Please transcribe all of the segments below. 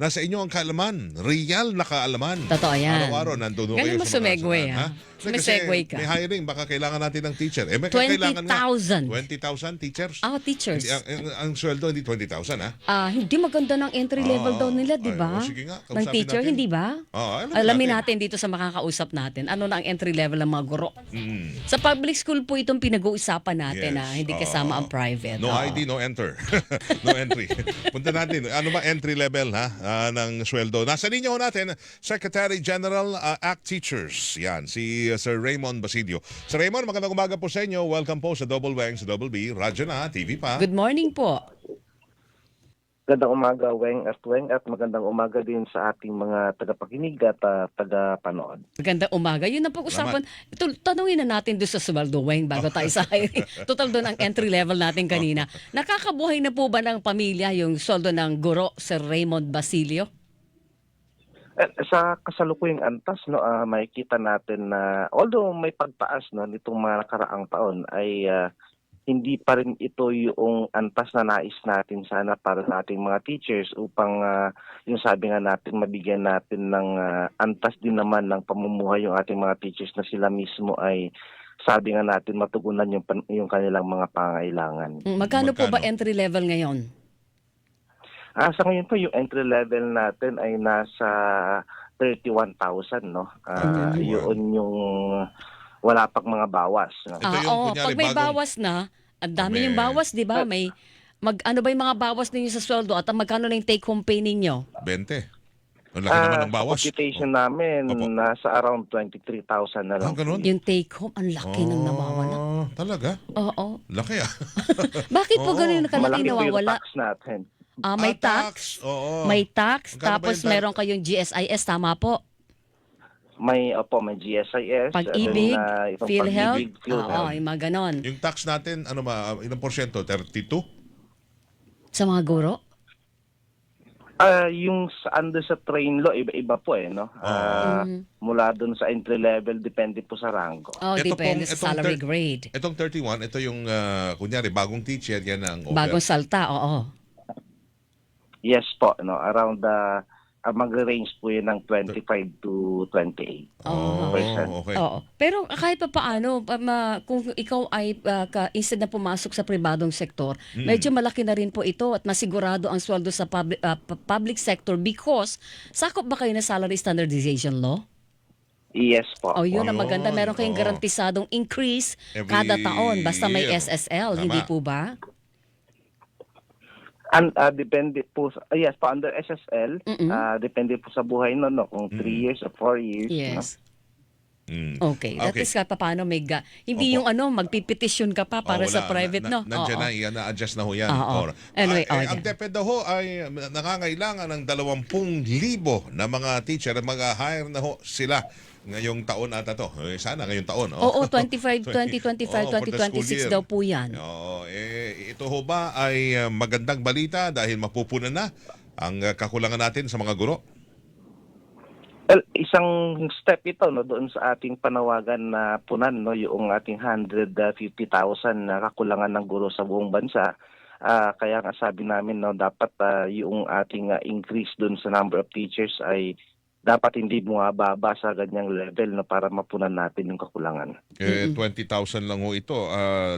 nasa inyo ang kaalaman, real na kaalaman. Totoo yan. Araw-araw nandun kayo Galing mo sa mga sumegway, saan, ha? Kasi Sumisegway ka. may hiring, baka kailangan natin ng teacher. May kailangan nga. 20,000. 20,000 teachers. Teachers. Ang sweldo hindi 20,000, ha? Hindi maganda ng entry level daw nila, di ba? Sige nga, Ng kausapin teacher, natin. hindi ba? Alamin Alamin natin dito sa makakausap natin. Ano na ang entry level ng mga guro? Mm. Sa public school po itong pinag-uusapan natin, Yes. hindi kasama ang private. No ID, no enter. No entry. Punta natin. Ano ba entry level ng sweldo? Nasa linya ho natin, Secretary General ACT Teachers. Yan, si Sir Raymond Basilio. Sir Raymond, magandang umaga po sa inyo. Welcome po sa Double Wang, sa Double B, radyo na, TV pa. Good morning po. Magandang umaga, Weng at magandang umaga din sa ating mga tagapakinig at tagapanood. Magandang umaga. Yun ang pag-usapan. Ito, tanungin na natin doon sa sweldo, Weng, bago tayo sa hiring. Total doon ang entry level natin kanina. Nakakabuhay na po ba ng pamilya yung sweldo ng guro, Sir Raymond Basilio? Sa kasalukuyang antas, makikita natin na although may pagtaas nitong mga nakaraang taon ay hindi pa rin ito yung antas na nais natin sana para sa ating mga teachers upang yung sabi nga natin mabigyan natin ng antas din naman ng pamumuhay yung ating mga teachers na sila mismo ay sabi nga natin matugunan yung kanilang mga pangailangan. Magkano po ba entry level ngayon? Sa ngayon po, yung entry level natin ay nasa 31,000, no? Yun yung wala pang mga bawas. No? Ito yung kunyari, pag may bagong- bawas na, ang dami yung bawas, di ba? May, ano ba yung mga bawas ninyo sa sweldo at magkano na yung take-home pay ninyo? 20. Ang laki naman ng bawas. Computation namin, Opo. nasa around 23,000 na lang. Ganun? Yung take-home, ang laki ng nawawala. Talaga? Oo. Laki Bakit po ganun yung kalaki Malaki po yung nawawala? tax natin. May tax, Oo. may tax, Magkano ba tapos yung tax? meron kayong GSIS, tama po? May GSIS. Pag-ibig, itong PhilHealth, Pag-ibig, PhilHealth. yung mga ganon. Yung tax natin, ano ba, ilang porsyento? 32? Sa mga guro? Yung under sa train law, iba-iba po no? Mula dun sa entry level, depende po sa rango. Depende sa salary grade. Itong 31, ito yung, kunyari, bagong teacher, yan ang over. Bagong salta, oo. Yes po, no? Around mag-range po yun ng 25 to 28%. Okay. Oo. Pero kahit pa paano, kung ikaw ay instead na pumasok sa pribadong sektor, medyo malaki na rin po ito at masigurado ang sweldo sa public sector because sakop ba kayo na salary standardization law? Yes po. Yun ang maganda. Yun, Meron kayong oo. garantisadong increase Every kada taon basta may year. SSL, Tama. hindi po ba? Depende po, yes po, under SSL, depende po sa buhay no? Kung 3 years or 4 years. Yes. Mm. Okay. That is paano may hindi Opo. yung magpipetition ka pa para sa private, no? Nandiyan Oo. na, yan, na-adjust na ho yan. Oo. Anyway, Ang DepEd daw ho ay nangangailangan ng 20,000 na mga teacher at mag-hire na ho sila ngayong taon ata to. Sana ngayong taon. Oo, 2025, for the school 2026 year. daw po yan. Ito ho ba ay magandang balita dahil mapupunan na ang kakulangan natin sa mga guro? Well, isang step ito no doon sa ating panawagan na punan no yung ating 150,000 na kakulangan ng guro sa buong bansa. Kaya nga sabi namin no dapat yung ating increase doon sa number of teachers ay dapat hindi bumababa sa ganyang level no para mapunan natin yung kakulangan. 20,000 lang ho ito.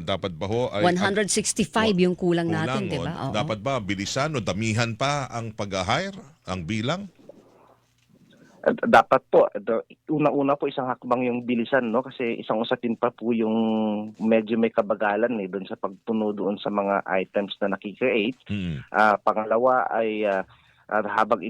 Dapat ba ho ay 165 yung kulang natin, di ba? Oo. Dapat ba bilisan o damihan pa ang pag-hire, ang bilang? Dapat po, una-una po isang hakbang yung bilisan no kasi isang usapin pa po yung medyo may kabagalan doon sa pagpuno doon sa mga items na nakikreate. Pangalawa ay habang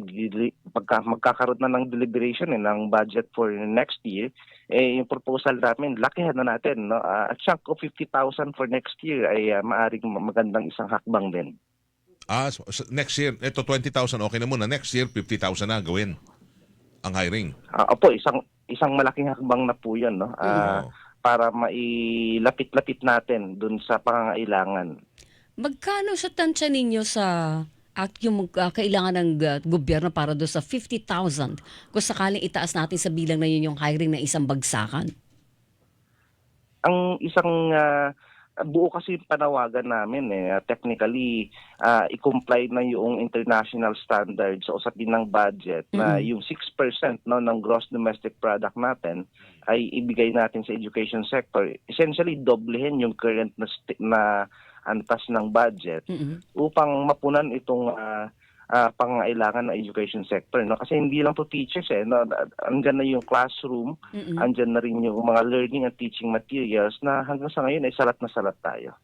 magkakaroon na ng deliberation ng budget for next year, yung proposal namin, lakihan na natin. No? A chunk of 50,000 for next year ay maaring magandang isang hakbang din. So next year, ito 20,000 okay na muna. Next year, 50,000 na gawin ang hiring. Opo, isang malaking hakbang na po yun. No? Para mailapit-lapit natin dun sa pangangailangan. Magkano sa tansya ninyo sa yung kailangan ng gobyerno para doon sa 50,000 kung sakaling itaas natin sa bilang na yun yung hiring ng isang bagsakan? Ang isang buo kasi yung panawagan namin technically i-comply na yung international standards sa usapin ng budget na yung 6% no ng gross domestic product natin ay ibigay natin sa education sector. Essentially doblehin yung current na antas ng budget upang mapunan itong pangailangan ng education sector, no? Kasi hindi lang po teachers no? Andyan na yung classroom, andyan na rin yung mga learning and teaching materials na hanggang sa ngayon ay salat na salat tayo.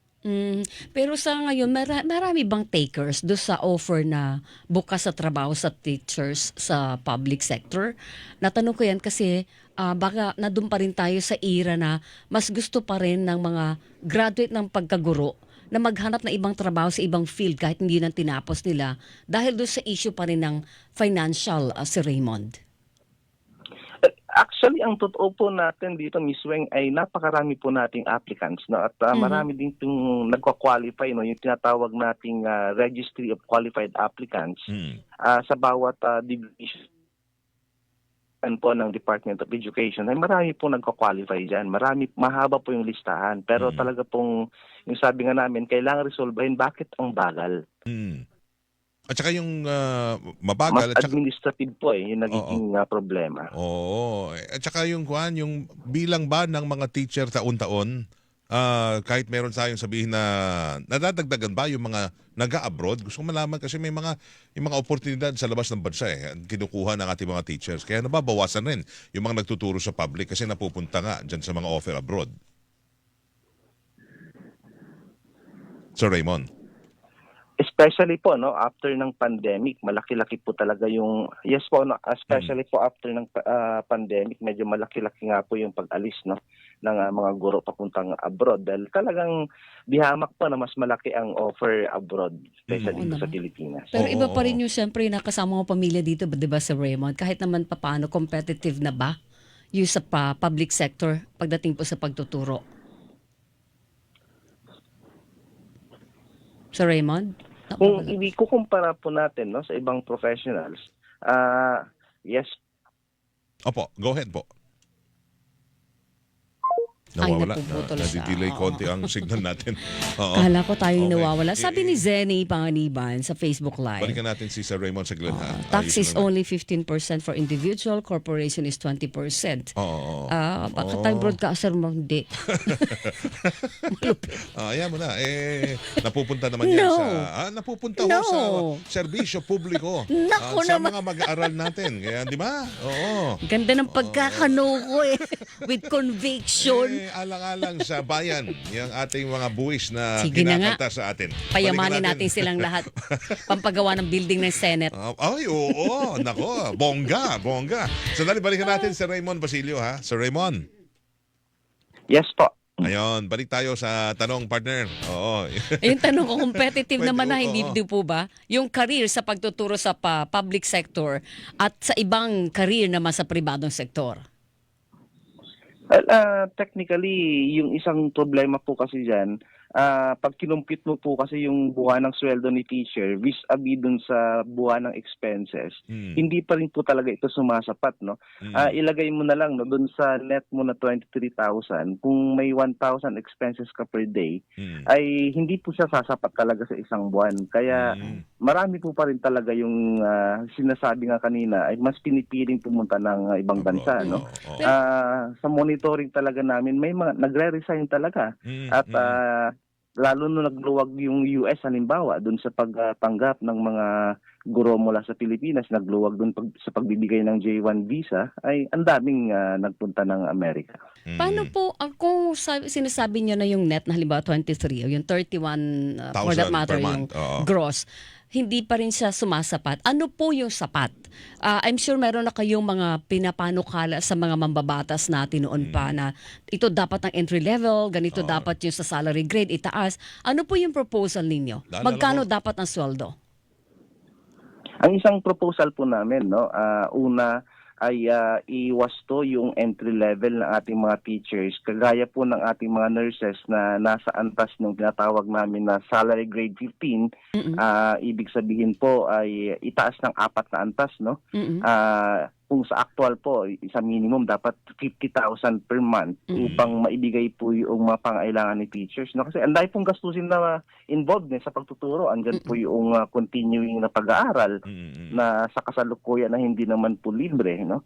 Pero sa ngayon, marami bang takers do sa offer na bukas sa trabaho sa teachers sa public sector? Natanong ko yan kasi baka nadun pa rin tayo sa era na mas gusto pa rin ng mga graduate ng pagkaguro na maghanap ng ibang trabaho sa ibang field kahit hindi nang tinapos nila dahil doon sa issue pa rin ng financial, si Raymond. Actually, ang totoo po natin dito, Miss Weng, ay napakarami po nating applicants. No? At marami din itong nagkwa-qualify, no? Yung tinatawag nating Registry of Qualified Applicants sa bawat division po ng Department of Education ay marami po nagko-qualify dyan. Mahaba po yung listahan. Pero talaga pong, yung sabi nga namin, kailangan resolbahin bakit ang bagal. At saka yung mabagal. Mas administrative po yung nagiging problema. Oo. At saka yung bilang ba ng mga teacher taon-taon, kahit meron tayong sabihin na nadadagdagan ba yung mga nag-abroad, gusto ko malaman kasi may mga oportunidad sa labas ng bansa kinukuha ng ating mga teachers. Kaya nababawasan rin yung mga nagtuturo sa public kasi napupunta nga dyan sa mga offer abroad. Sir Raymond. Especially po no after ng pandemic, malaki-laki po talaga yung especially po after ng pandemic, medyo malaki-laki nga po yung pag-alis no ng mga guro papuntang abroad dahil talagang dihamak po na mas malaki ang offer abroad especially sa Pilipinas. Pero iba pa rin yung siyempre nakasama mo pamilya dito, 'di ba, Sir Raymond? Kahit naman papaano competitive na ba yung sa public sector pagdating po sa pagtuturo? Sir Raymond? Kung ikukumpara po natin no sa ibang professionals, yes. Opo, go ahead po. Ay, Nawawala. napuputol siya. Nadidelay konti ang signal natin. Oo. Kala ko tayong Okay. nawawala. Sabi ni Zenny Panganiban sa Facebook Live. Balikan natin si Sir Raymond saglit ha. Tax is Ayusin na only 15% for individual, corporation is 20%. Oo. Bakit tayong broadcaster mo hindi? Ayan mo na. Napupunta naman yan No. napupunta No. ho sa serbisyo publiko. Naku sa naman. mga mag-aaral natin. Kaya, di ba? Oo. Ganda ng pagkakano ko With conviction. Alang-alang sa bayan, yung ating mga buwis na Sige na nga. kinakanta sa atin. Payamanin Balikan natin silang lahat. Pampagawa ng building ng Senate. Ay, oo. Nako. Bongga. Sandali, balikan natin si Raymond Basilio, ha? Sir Raymond. Yes po. Ayun, balik tayo sa tanong, partner. Oo. Yung tanong ko, competitive Pwede, naman na, oo. hindi po ba? Yung career sa pagtuturo sa public sector at sa ibang career naman sa pribadong sektor. Technically, yung isang problema po kasi dyan, pag kinumpit mo po kasi yung buwan ng sweldo ni teacher vis-a-vis dun sa buwan ng expenses, hindi pa rin po talaga ito sumasapat. No? Ilagay mo na lang no, dun sa net mo na 23,000, kung may 1,000 expenses ka per day, ay hindi po siya sasapat talaga sa isang buwan. Kaya marami po pa rin talaga yung sinasabi nga kanina, ay mas pinipiling pumunta ng ibang bansa. No? Sa monitoring talaga namin, may mga nagre-resign talaga. At lalo nung nagluwag yung US halimbawa doon sa pagtanggap ng mga guro mula sa Pilipinas, nagluwag doon sa pagbibigay ng J1 visa, ay ang daming nagpunta ng Amerika. Paano po, kung sinasabi niyo na yung net na halimbawa 23 o yung 31 for that matter, per yung month, oo. gross, hindi pa rin siya sumasapat. Ano po yung sapat? I'm sure meron na kayong mga pinapanukala sa mga mambabatas natin noon pa na ito dapat ang entry level, ganito dapat yung sa salary grade, itaas. Ano po yung proposal ninyo? Lalo Magkano po. dapat ang sweldo? Ang isang proposal po namin, no, una ay iwasto yung entry level ng ating mga teachers, kagaya po ng ating mga nurses na nasa antas ng tinatawag namin na salary grade 15. Ibig sabihin po ay itaas ng 4 na antas, no? kung sa actual po, isa minimum dapat 50,000 per month upang maibigay po yung mga pangailangan ni teachers. No? Kasi ang dahil pong gastusin na involved sa pagtuturo, andyan po yung continuing na pag-aaral na sa kasalukuyan na hindi naman po libre. No?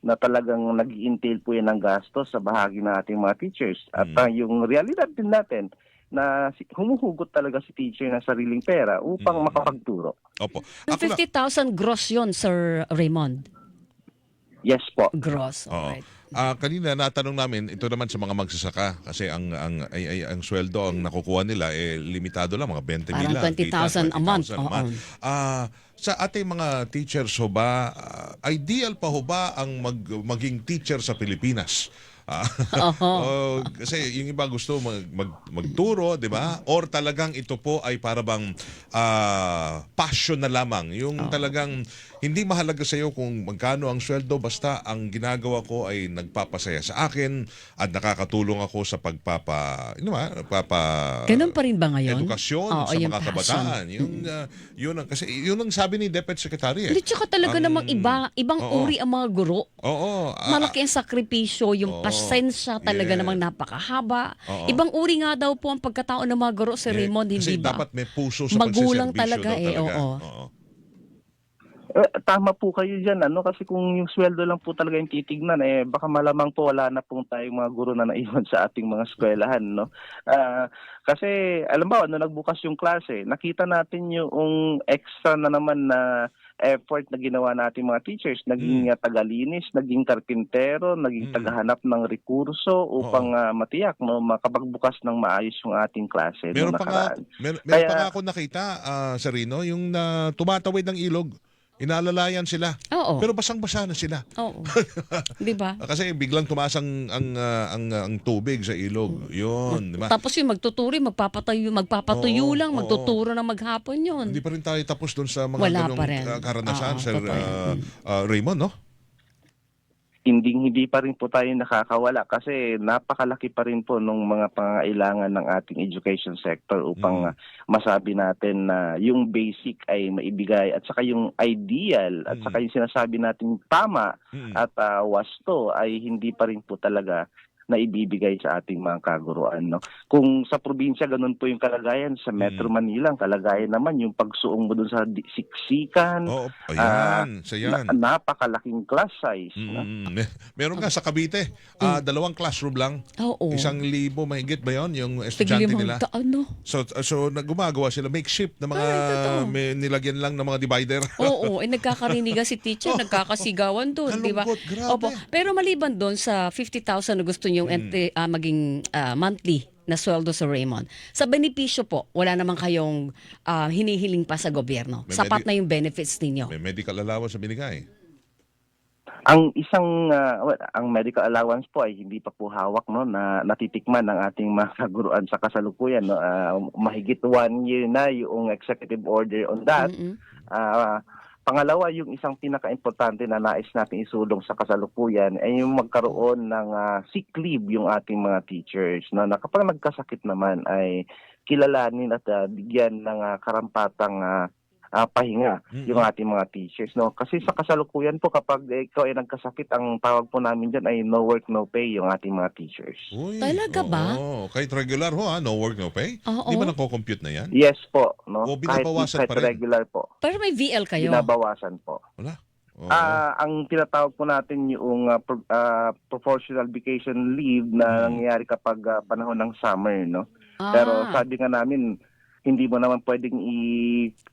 Na talagang nag-i-entail po yan ng gastos sa bahagi ng ating mga teachers. At yung realidad din natin, na humuhugot talaga si teacher ng sariling pera upang makapagturo. Opo. Yung Ako na, 50,000 gross yun, Sir Raymond. Yes po. Gross, Oo. alright. Kanina natanong namin ito naman sa mga magsasaka kasi ang sweldo ang nakukuha nila limitado lang mga 20,000 Parang lang. 20,000 a month. Sa ating mga teachers ho ba ideal pa ho ba ang maging teacher sa Pilipinas? Kasi yung iba gusto magturo, di ba? Or talagang ito po ay para bang passion na lamang. Yung talagang hindi mahalaga sa iyo kung magkano ang sweldo, basta ang ginagawa ko ay nagpapasaya sa akin at nakakatulong ako sa Ganun pa rin ba ngayon? edukasyon sa yung mga kabataan. Kasi yun ang sabi ni Deputy Secretary. Hindi, tsaka talaga namang ibang uri ang mga guro. Oo. Malaki ang sakripisyo, yung pasensya talaga namang napakahaba. Ibang uri nga daw po ang pagkatao ng mga guro, Sir Raymond, hindi kasi ba? dapat may puso sa Magulang pagsiservisyo talaga daw oo. Tama po kayo dyan, kasi kung yung sweldo lang po talaga yung titignan, baka malamang po wala na pong tayong mga guro na naiwan sa ating mga eskwelahan, no? Kasi, alam ba, nagbukas yung klase, nakita natin yung extra na naman na effort na ginawa natin mga teachers, naging tagalinis, naging karpintero, naging tagahanap ng rekurso upang matiyak, no, makapagbukas ng maayos yung ating klase. Meron pa nga ako nakita, Sarino, yung tumatawid ng ilog. Inaalalayan sila. Oo. Pero basang-basa na sila. Oo. Di ba? Kasi biglang tumaas ang tubig sa ilog. Yun, di ba? Tapos yung magpapatuyo lang, magtuturo na maghapon yun. Hindi pa rin tayo tapos doon sa mga Wala ganong pa rin. karanasan, Sir totoo yan. Raymond, no? Hindi pa rin po tayo nakakawala kasi napakalaki pa rin po ng mga pangangailangan ng ating education sector upang masabi natin na yung basic ay maibigay at saka yung ideal at saka yung sinasabi natin tama at wasto ay hindi pa rin po talaga na ibibigay sa ating mga kaguruan. No? Kung sa probinsya, ganun po yung kalagayan. Sa Metro Manila, ang kalagayan naman yung pagsuong mo dun sa siksikan. Ayan. Napakalaking class size. No? Meron nga sa Cavite, 2 classroom lang. Oo. 1,000 mahigit ba yun yung estudyante nila? No? So gumagawa sila makeshift na mga may nilagyan lang ng mga divider. Oo, nagkakarinigan si teacher, nagkakasigawan doon, di ba? Kalungkot, grabe. Opo. Pero maliban doon sa 50,000 na gusto niyong maging monthly na sweldo sa Raymond, sa benepisyo po, wala naman kayong hinihiling pa sa gobyerno. Sapat na yung benefits ninyo. May medical allowance na binigay. Ang ang medical allowance po ay hindi pa po hawak, no, na natitikman ng ating mga kaguruan sa kasalukuyan, no. Mahigit 1 year na yung executive order on that. Pangalawa, yung isang pinaka-importante na nais natin isulong sa kasalukuyan ay yung magkaroon ng sick leave yung ating mga teachers, no, na kapag nagkasakit naman ay kilalanin at bigyan ng karampatang pahinga yung ating mga teachers, no? Kasi sa kasalukuyan po kapag ikaw ay nagkasakit, ang tawag po namin diyan ay no work no pay yung ating mga teachers. Uy, Talaga ba? Kahit regular no work no pay? Oo. Di ba nako-compute na yan? Yes po, no? O Kahit binabawasan pa rin? regular po. Pero may VL kayo. Binabawasan po. Wala. Ang tinatawag po natin yung proportional vacation leave na nangyayari kapag panahon ng summer, no? Pero sabi nga namin, hindi mo naman pwedeng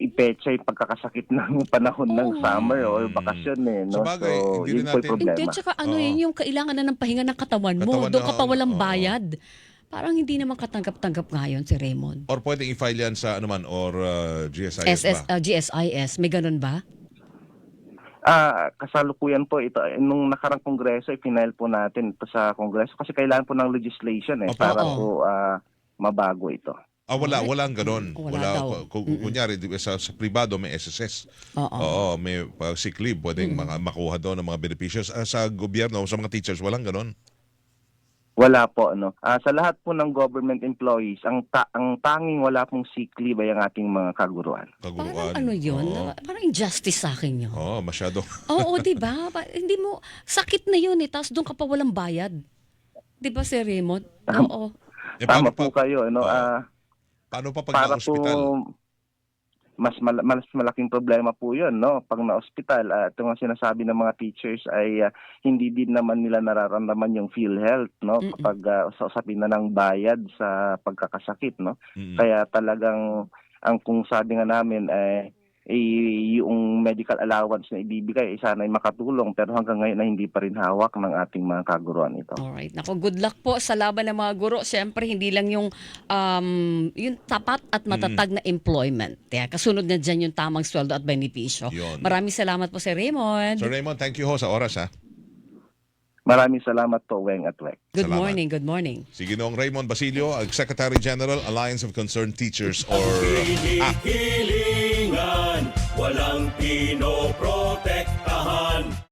i-pecha yung pagkakasakit ng panahon ng summer or bakasyon, no? Sabagay, So, hindi rin yun po yung natin- problema. Hindi, tsaka yun yung kailangan na ng pahinga ng katawan mo. Doon ka pa walang bayad. Parang hindi naman katanggap-tanggap ngayon si Raymond. Or pwedeng i-file yan sa or GSIS ba? GSIS, may ganun ba? Kasalukuyan po ito. Nung nakarang kongreso, i-final po natin ito sa kongreso kasi kailangan po ng legislation para po mabago ito. Walang ganon. Wala daw. Kunyari, sa pribado may SSS. Oo, may sick leave. Pwedeng makuha doon ng mga beneficios. Sa gobyerno, sa mga teachers, walang ganon. Wala po, no. Sa lahat po ng government employees, ang tanging wala pong sick leave ay ang ating mga kaguruan. Parang Kaguruan. ano yun? Oo. Parang injustice sa akin yun. Masyado. Oo, di ba? Hindi mo, sakit na yun eh, tapos doon ka pa walang bayad. Di ba, Sir Raymond? Oo. Tama po kayo, no. Paano pa pag Para po na-hospital? mas malaking problema po 'yon, no, pag na-ospital. Ito nga sinasabi ng mga teachers ay hindi din naman nila nararamdaman yung PhilHealth, no, kapag sa usapin na ng bayad sa pagkakasakit, no. Kaya talagang kung sabi nga namin yung medical allowance na ibibigay sana ay makatulong, pero hanggang ngayon ay hindi pa rin hawak ng ating mga kaguruan ito. Alright. Nako, good luck po sa laban ng mga guro. Siyempre, hindi lang yung tapat at matatag na employment. Kaya kasunod na dyan yung tamang sweldo at benepisyo. Yun. Maraming salamat po, Sir Raymond. Sir Raymond, thank you ho sa oras ha. Maraming salamat po, Weng at Weng. Good Salamat. morning, good morning. Si Ginoong Raymond Basilio, Secretary General, Alliance of Concerned Teachers or ACT. Hilingan, walang pinoprotektahan.